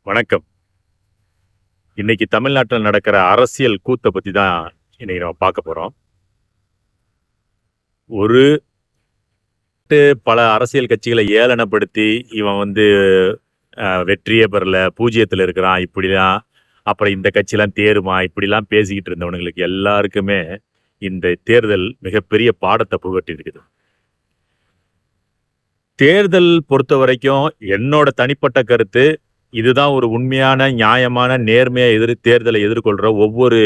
வணக்கம். இன்னைக்கு தமிழ்நாட்டுல நடக்கிற அரசியல் கூத்த பத்தி தான் இன்னைக்கு நம்ம பார்க்க போறோம். ஒரு பல அரசியல் கட்சிகளை ஏளனப்படுத்தி, இவன் வந்து வெற்றியே பெறல, பூஜ்ஜியத்துல இருக்கிறான், இப்படிலாம். அப்புறம் இந்த கட்சிலாம் தேறுமா, இப்படிலாம் பேசிக்கிட்டு இருந்தவனுங்களுக்கு எல்லாருக்குமே இந்த தேர்தல் மிகப்பெரிய பாடத்த புகட்டி இருக்குது. தேர்தல் பொறுத்தவரைக்கும் என்னோட தனிப்பட்ட கருத்து, இதுதான் ஒரு உண்மையான, நியாயமான, நேர்மையா தேர்தலை எதிர்கொள்ற ஒவ்வொரு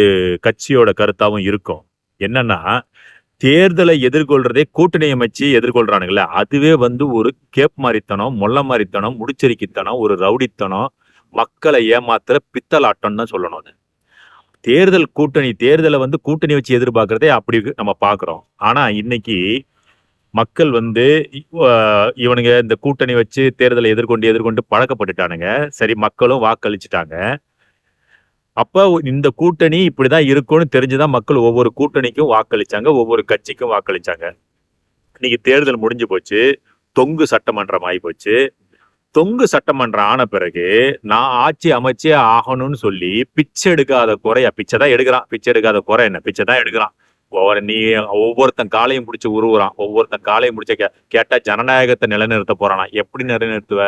கட்சியோட கருத்தாவும் இருக்கும். என்னன்னா, தேர்தலை எதிர்கொள்றதே கூட்டணி அமைச்சு எதிர்கொள்றானுங்கல்ல, அதுவே வந்து ஒரு கேப் மாரித்தனம், மொள்ள மாரித்தனம், முடிச்செறுக்கித்தனம், ஒரு ரவுடித்தனம், மக்கள ஏமாத்துற பித்தலாட்டம்னு தான் சொல்லணும் அத. தேர்தல வந்து கூட்டணி வச்சு எதிர்பார்க்கிறதே அப்படி நம்ம பார்க்கிறோம். ஆனா இன்னைக்கு மக்கள் வந்து இவனுங்க இந்த கூட்டணி வச்சு தேர்தலை எதிர்கொண்டு பழக்கப்பட்டுட்டானுங்க. சரி, மக்களும் வாக்களிச்சுட்டாங்க. அப்ப இந்த கூட்டணி இப்படிதான் இருக்கும்னு தெரிஞ்சுதான் மக்கள் ஒவ்வொரு கூட்டணிக்கும் வாக்களிச்சாங்க, ஒவ்வொரு கட்சிக்கும் வாக்களிச்சாங்க. இன்னைக்கு தேர்தல் முடிஞ்சு போச்சு. தொங்கு சட்டமன்றம் ஆகி போச்சு. தொங்கு சட்டமன்றம் ஆன பிறகு நான் ஆட்சி அமைச்சே ஆகணும்னு சொல்லி பிச்சை எடுக்காத குறையா, பிச்சை தான் எடுக்கிறான். பிச்சை எடுக்காத குறை என்ன, பிச்சை தான் எடுக்கிறான். நீ ஒவ்வொருத்தன் காலையும் பிடிச்சி உருவுறான். ஒவ்வொருத்தன் காலையும் பிடிச்ச கேட்டா ஜனநாயகத்தை நிலைநிறுத்த போறானா? எப்படி நிலைநிறுத்துவ?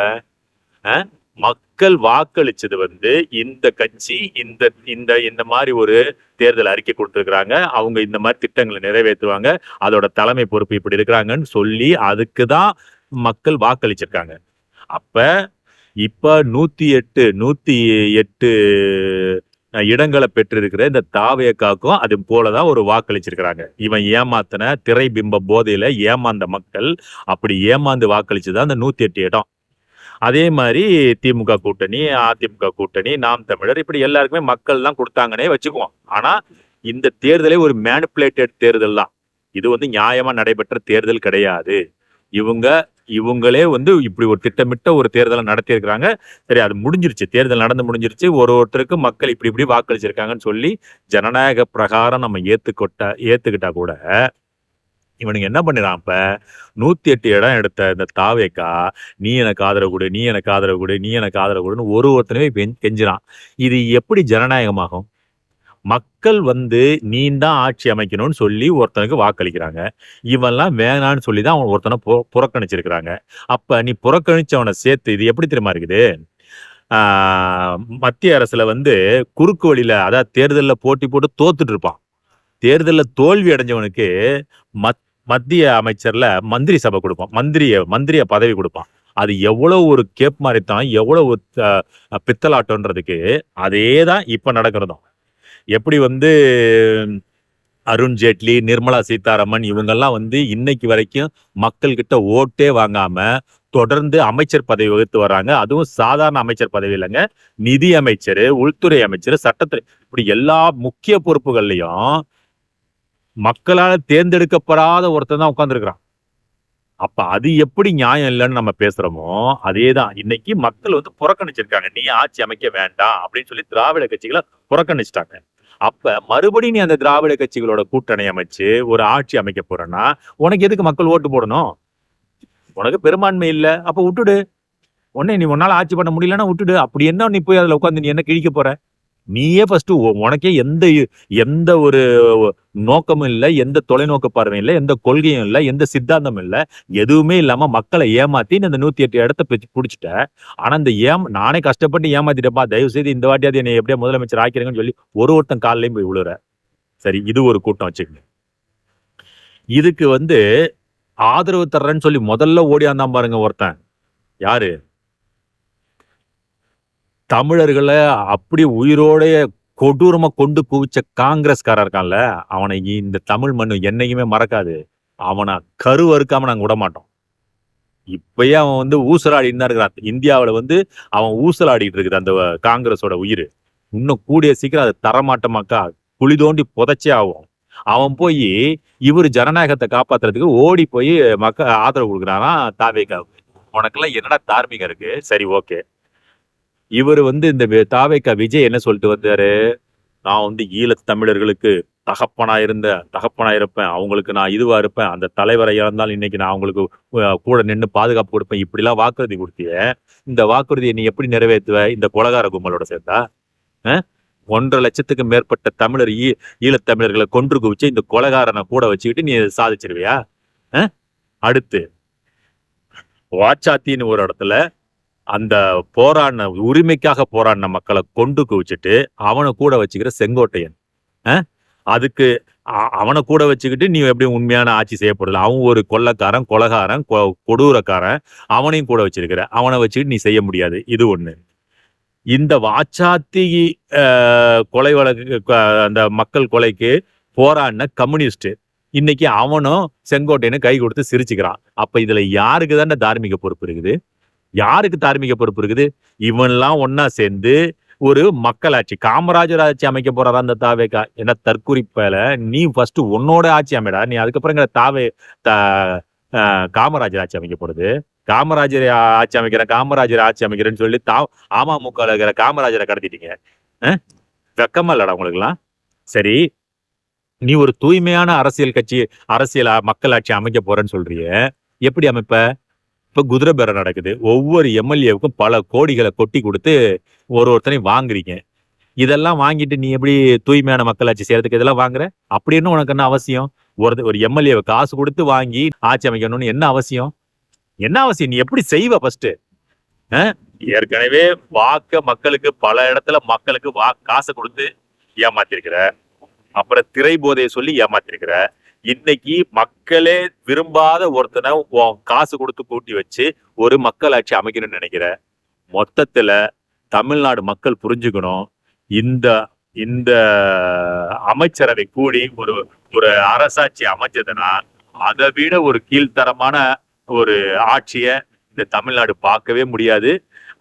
மக்கள் வாக்களிச்சது வந்து இந்த கட்சி இந்த இந்த இந்த மாதிரி ஒரு தேர்தல் அறிக்கை கொடுத்துருக்காங்க, அவங்க இந்த மாதிரி திட்டங்களை நிறைவேற்றுவாங்க, அதோட தலைமை பொறுப்பு இப்படி இருக்கிறாங்கன்னு சொல்லி அதுக்குதான் மக்கள் வாக்களிச்சிருக்காங்க. அப்ப இப்ப 108 இடங்களை பெற்றிருக்கிற இந்த தாவேக்காக்கும் அது போலதான் ஒரு வாக்களிச்சிருக்கிறாங்க. இவன் ஏமாத்தின திரை பிம்ப போதையில ஏமாந்த மக்கள் அப்படி ஏமாந்து வாக்களிச்சுதான் அந்த 108 இடம். அதே மாதிரி திமுக கூட்டணி, அதிமுக கூட்டணி, நாம் தமிழர், இப்படி எல்லாருக்குமே மக்கள் தான் கொடுத்தாங்கன்னே வச்சுக்குவோம். ஆனா இந்த தேர்தலே ஒரு மேனிப்புலேட்டட் தேர்தல் தான். இது வந்து நியாயமா நடைபெற்ற தேர்தல் கிடையாது. இவங்களே வந்து இப்படி ஒரு திட்டமிட்ட ஒரு தேர்தலை நடத்தியிருக்கிறாங்க. சரி, அது முடிஞ்சிருச்சு, தேர்தல் நடந்து முடிஞ்சிருச்சு. ஒருத்தருக்கு மக்கள் இப்படி வாக்களிச்சிருக்காங்கன்னு சொல்லி ஜனநாயக பிரகாரம் நம்ம ஏத்துக்கிட்டா கூட இவனுங்க என்ன பண்ணிடான்? இப்ப 108 இடம் எடுத்த இந்த தாவேக்கா, நீ எனக்கு ஆதரவு கொடு, நீ எனக்கு ஆதரவு கொடு, நீ எனக்கு ஆதரவு கொடுன்னு ஒருத்தனவே கெஞ்சிறான். இது எப்படி ஜனநாயகமாகும்? மக்கள் வந்து நீ தான் ஆட்சி அமைக்கணும்னு சொல்லி ஒருத்தனுக்கு வாக்களிக்கிறாங்க. இவன்லாம் வேணான்னு சொல்லிதான் அவன் ஒருத்தனை புறக்கணிச்சிருக்கிறாங்க. அப்ப நீ புறக்கணிச்சவனை சேர்த்து இது எப்படி தெரியுமா இருக்குது? மத்திய அரசுல வந்து குறுக்கு வழியில, அதாவது தேர்தல்ல போட்டி போட்டு தோத்துட்டு இருப்பான். தேர்தல்ல தோல்வி அடைஞ்சவனுக்கு மத்திய அமைச்சர்ல மந்திரி சபை கொடுப்பான், மந்திரிய பதவி கொடுப்பான். அது எவ்வளவு ஒரு கேப் மாரித்தான், எவ்வளவு பித்தலாட்டம்ன்றதுக்கு அதேதான் இப்ப நடக்கிறதும். எப்படி வந்து அருண் ஜேட்லி, நிர்மலா சீதாராமன் இவங்கெல்லாம் வந்து இன்னைக்கு வரைக்கும் மக்கள் கிட்ட ஓட்டே வாங்காம தொடர்ந்து அமைச்சர் பதவி வகுத்து வர்றாங்க. அதுவும் சாதாரண அமைச்சர் பதவி இல்லைங்க, நிதி அமைச்சர், உள்துறை அமைச்சர், சட்டத்துறை, இப்படி எல்லா முக்கிய பொறுப்புகள்லையும் மக்களால் தேர்ந்தெடுக்கப்படாத ஒருத்தர் தான் உட்கார்ந்துருக்கிறான். அப்ப அது எப்படி நியாயம் இல்லைன்னு நம்ம பேசுறோமோ, அதேதான் இன்னைக்கு மக்கள் வந்து புறக்கணிச்சிருக்காங்க. நீ ஆட்சி அமைக்க வேண்டாம் அப்படின்னு சொல்லி திராவிட கட்சிகளை புறக்கணிச்சிட்டாங்க. அப்ப மறுபடியும் நீ அந்த திராவிட கட்சிகளோட கூட்டணி அமைச்சு ஒரு ஆட்சி அமைக்க போறேன்னா உனக்கு எதுக்கு மக்கள் ஓட்டு போடணும்? உனக்கு பெரும்பான்மை இல்ல, அப்ப விட்டுடு. நீ உன்னால ஆட்சி பண்ண முடியலன்னா விட்டுடு. அப்படி என்ன நீ போய் அதுல உட்காந்து நீ என்ன கிழிக்க போற? நீயே ஃபர்ஸ்ட் உனக்கே எந்த ஒரு நோக்கமும் இல்லை, எந்த தொலைநோக்கு பார்வையும் இல்லை, எந்த கொள்கையும் இல்லை, எந்த சித்தாந்தமும் இல்லை, எதுவுமே இல்லாம மக்களை ஏமாத்தி இந்த 108 இடத்த பிடிச்சிட்ட. ஆனா இந்த நானே கஷ்டப்பட்டு ஏமாத்திட்டப்பா, தயவு செய்து இந்த வாட்டியாவது என்னை எப்படியா முதலமைச்சர் ஆக்கிறீங்கன்னு சொல்லி ஒருத்தன் காலையும் போய் விழுற. சரி, இது ஒரு கூட்டம் வச்சுக்கங்க. இதுக்கு வந்து ஆதரவு தர்றேன்னு சொல்லி முதல்ல ஓடியாந்தான் பாருங்க ஒருத்தன். யாரு? தமிழர்களை அப்படி உயிரோட கொடூரமா கொண்டு குவிச்ச காங்கிரஸ்காரன் இருக்கான்ல, அவனை இந்த தமிழ் மண்ணு என்னைக்குமே மறக்காது. அவனை கருவறுக்காம நாங்க விட மாட்டோம். இப்பயே அவன் வந்து ஊசலாடிட்டு தான் இருக்கிறான். இந்தியாவில வந்து அவன் ஊசலாடிட்டு இருக்குது அந்த காங்கிரஸோட உயிர். இன்னும் கூடிய சீக்கிரம் அதை தரமாட்டமாக்கா குழி தோண்டி புதைச்சே ஆகும். அவன் போய் இவரு ஜனநாயகத்தை காப்பாத்துறதுக்கு ஓடி போய் ஆதரவு கொடுக்குறானா தாவேகாவுக்கு. உனக்கெல்லாம் என்னடா தார்மீகம் இருக்கு? சரி, ஓகே. இவர் வந்து இந்த தாவேக்கா விஜய் என்ன சொல்லிட்டு வந்தாரு? நான் வந்து ஈழத் தமிழர்களுக்கு தகப்பனா இருப்பேன், அவங்களுக்கு நான் இதுவா இருப்பேன், அந்த தலைவரை இழந்தாலும் இன்னைக்கு நான் அவங்களுக்கு கூட நின்னு பாதுகாப்பு கொடுப்பேன், இப்படிலாம் வாக்குறுதி கொடுத்தியே, இந்த வாக்குறுதியை நீ எப்படி நிறைவேத்துவ இந்த கொலகார கும்பலோட சேர்ந்தா? 1,50,000க்கு மேற்பட்ட தமிழர் ஈழத்தமிழர்களை கொன்று குவிச்சு இந்த கொலகாரனை கூட வச்சுக்கிட்டு நீ சாதிச்சிருவியா? அடுத்து வாச்சாத்தின்னு ஒரு இடத்துல அந்த உரிமைக்காக போராடின மக்களை கொண்டு குவிச்சுட்டு அவனை கூட வச்சுக்கிற செங்கோட்டையன், அதுக்கு அவனை கூட வச்சுக்கிட்டு நீ எப்படி உண்மையான ஆட்சி செய்ய போறதில்ல. அவன் ஒரு கொள்ளக்காரன், கொலகாரன், கொடூரக்காரன், அவனையும் கூட வச்சிருக்கிற. அவனை வச்சுக்கிட்டு நீ செய்ய முடியாது. இது ஒண்ணு. இந்த வாச்சாத்தி கொலை வழக்கு அந்த மக்கள் கொலைக்கு போராடின கம்யூனிஸ்ட் இன்னைக்கு அவனும் செங்கோட்டையனு கை கொடுத்து சிரிச்சுக்கிறான். அப்ப இதுல யாருக்கு தானே தார்மீக பொறுப்பு இருக்குது? யாருக்கு தார்மீக பொறுப்பு இருக்குது? இவன்லாம் ஒன்னா சேர்ந்து ஒரு மக்களாட்சி, காமராஜர் ஆட்சி அமைக்க போறாரா அந்த தாவேக்கா? என்ன தற்குறிப்பல, நீ ஃபர்ஸ்ட் உன்னோட ஆட்சி அமைடா, நீ அதுக்கப்புறம் காமராஜர் ஆட்சி அமைக்க போறது. காமராஜர் ஆட்சி அமைக்கிறேன்னு சொல்லி அமமுக இருக்கிற காமராஜரை கடத்திட்டீங்க. வெக்கமா இல்லடா உங்களுக்கு எல்லாம்? சரி, நீ ஒரு தூய்மையான அரசியல் மக்களாட்சி அமைக்க போறேன்னு சொல்றிய, எப்படி அமைப்ப? இப்ப குதிரை பேர நடக்குது. ஒவ்வொரு எம்எல்ஏவுக்கும் பல கோடிகளை கொட்டி கொடுத்து ஒருத்தனையும் வாங்குறீங்க. இதெல்லாம் வாங்கிட்டு நீ எப்படி தூய்மையான மக்களாட்சி செய்யறதுக்கு இதெல்லாம் வாங்குற? அப்படின்னு உனக்கு என்ன அவசியம்? ஒரு எம்எல்ஏவை காசு கொடுத்து வாங்கி ஆட்சி அமைக்கணும்னு என்ன அவசியம்? நீ எப்படி செய்வ ஃபர்ஸ்ட்? ஏற்கனவே மக்களுக்கு பல இடத்துல மக்களுக்கு காசு கொடுத்து ஏமாத்திருக்கிற, அப்புறம் திரை போதையை சொல்லி ஏமாத்திருக்கிற, இன்னைக்கு மக்களே விரும்பாத ஒருத்தனை காசு கொடுத்து கூட்டி வச்சு ஒரு மக்களாட்சி அமைக்கணும்னு நினைக்கிற. மொத்தத்துல தமிழ்நாடு மக்கள் புரிஞ்சுக்கணும், இந்த இந்த அமைச்சரவை கூடி ஒரு அரசாட்சி அமைச்சதுன்னா அதை விட ஒரு கீழ்த்தரமான ஒரு ஆட்சிய இந்த தமிழ்நாடு பார்க்கவே முடியாது.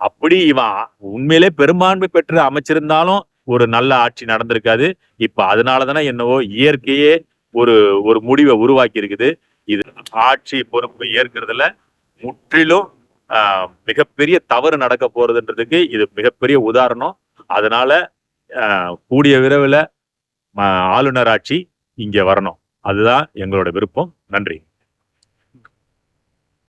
அப்படி இவன் உண்மையிலே பெரும்பான்மை பெற்று அமைச்சிருந்தாலும் ஒரு நல்ல ஆட்சி நடந்திருக்காது. இப்ப அதனாலதானே என்னவோ இயற்கையே ஒரு முடிவை உருவாக்கி இருக்குது. இது ஆட்சி பொறுப்பு ஏற்கிறதுல முற்றிலும் மிகப்பெரிய தவறு நடக்க போறதுன்றதுக்கு இது மிகப்பெரிய உதாரணம். அதனால கூடிய விரைவில் ஆளுநர் ஆட்சி இங்க வரணும். அதுதான் எங்களோட விருப்பம். நன்றி.